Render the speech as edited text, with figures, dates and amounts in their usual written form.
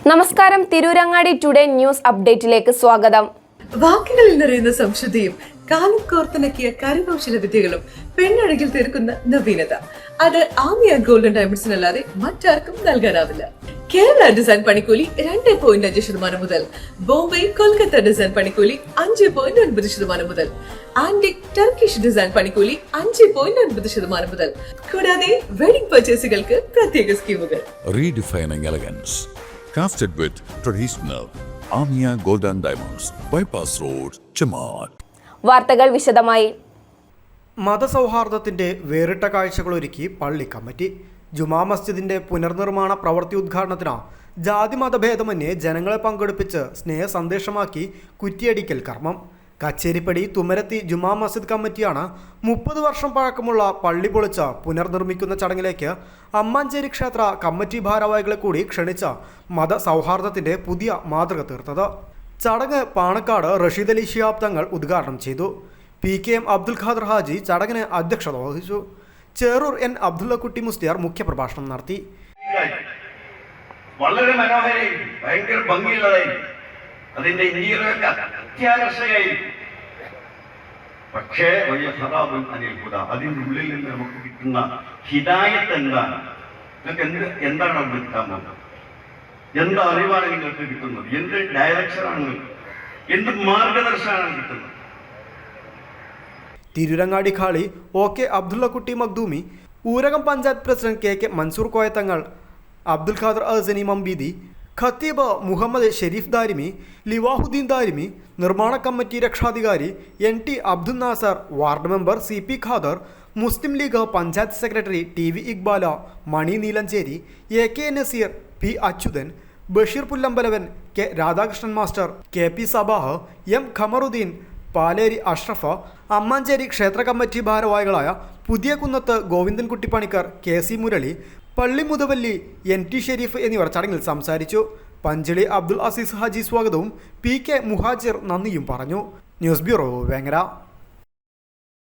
നമസ്കാരം, Tirurangadi today news അപ്ഡേറ്റിലേക്ക് സ്വാഗതം. വാക്കുകളിൽ നിറയുന്ന സംശുദ്ധിയും കാലം കോർത്തിണക്കിയ കരകൗശല വിദ്യകളും പെണ്ണഴകിൽ തീർക്കുന്ന നവീനത അത് ആമിയ ഗോൾഡൻ ഡയമണ്ട്സിനല്ലാതെ മറ്റാർക്കും നൽകാനാവില്ല. കേരള ഡിസൈൻ പണിക്കൂലി 2.5% മുതൽ, ബോംബെ കൊൽക്കത്ത ഡിസൈൻ പണിക്കൂലി 5.9% മുതൽ, ആന്റിക് ടർക്കിഷ് ഡിസൈൻ പണിക്കൂലി 5.9% മുതൽ, കൂടാതെ വെഡിംഗ് പർച്ചേസുകൾക്ക് പ്രത്യേക സ്കീമുകൾ. Redefining elegance, crafted with traditional Amia Golden Diamonds, Bypass Road, Chaman. വാർത്തകൾ വിശദമായി. മതസൗഹാർദ്ദത്തിന്റെ വേറിട്ട കാഴ്ചകളൊരുക്കി പള്ളി കമ്മിറ്റി. ജുമാ മസ്ജിദിന്റെ പുനർനിർമ്മാണ പ്രവൃത്തി ഉദ്ഘാടനത്തിന് ജാതി മതഭേദമന്യേ ജനങ്ങളെ പങ്കെടുപ്പിച്ച് സ്നേഹ സന്ദേശമാക്കി കുറ്റിയടിക്കൽ കർമ്മം. കച്ചേരിപ്പടി തുമരത്തി ജുമാ മസ്ജിദ് കമ്മിറ്റിയാണ് 30 വർഷം പഴക്കമുള്ള പള്ളി പൊളിച്ച് പുനർനിർമ്മിക്കുന്ന ചടങ്ങിലേക്ക് അമ്മാഞ്ചേരി ക്ഷേത്ര കമ്മിറ്റി ഭാരവാഹികളെ കൂടി ക്ഷണിച്ച മതസൗഹാർദ്ദത്തിന്റെ പുതിയ മാതൃക തീർത്തത്. ചടങ്ങ് പാണക്കാട് റഷീദ് അലി ശിഹാബ് തങ്ങൾ ഉദ്ഘാടനം ചെയ്തു. PKM അബ്ദുൽ ഖാദർ ഹാജി ചടങ്ങിന് അധ്യക്ഷത വഹിച്ചു. ചേറൂർ N അബ്ദുള്ളക്കുട്ടി മുസ്ലിയാർ മുഖ്യപ്രഭാഷണം നടത്തി. വളരെ മനോഹരമായി, ഭയങ്കര ഭംഗിയുള്ളതായി, അതിന്റെ ഇന്ത്യയിലൊക്കെ അത്യാകർഷകമായി. പക്ഷേ വലിയ ഹറാബുൻ അനിൽ ഹുദ, അതിൻ്റെ ഉള്ളിൽ നിന്ന് നമുക്ക് കിട്ടുന്ന ഹിദായത്ത് എന്താണ്? നിങ്ങൾക്ക് എന്താണ് അവിടെ കിട്ടാൻ പോകുന്നത്? എന്ത് അറിവാണ് നിങ്ങൾക്ക് കിട്ടുന്നത്? എന്ത് ഡയറക്ഷനാണ് നിങ്ങൾക്ക്, എന്ത് മാർഗദർശനമാണ് കിട്ടുന്നത്? Tirurangadi ഖാളി OK Abdullakutty Makhdoomi, Oorakam panchayat president KK Mansoor Koyathangal, Abdul Khader അസനി Mambidi, ഖത്തീബ് മുഹമ്മദ് ഷെരീഫ് ദാരിമി, ലിവാഹുദ്ദീൻ ദാരിമി, നിർമ്മാണ കമ്മിറ്റി രക്ഷാധികാരി NT Abdul Nasar, ward member CP Khader, Muslim League panchayat secretary TV Iqbal, Mani Neelancheri, AK Nasir, P Achuthan, Basheer Pullambalavan, K Radhakrishnan master, KP Sabah, M Khamaruddin, Paleri Ashraf, Ammancheri ക്ഷേത്ര കമ്മിറ്റി ഭാരവാഹികളായ പുതിയ കുന്നത്ത് ഗോവിന്ദൻകുട്ടി പണിക്കർ, KC മുരളി, പള്ളി മുതവല്ലി, NT ഷെരീഫ് എന്നിവർ ചടങ്ങിൽ സംസാരിച്ചു. പഞ്ചളി അബ്ദുൽ അസീസ് ഹാജി സ്വാഗതവും PK മുഹാജിർ നന്ദിയും പറഞ്ഞു. News bureau, Vengara.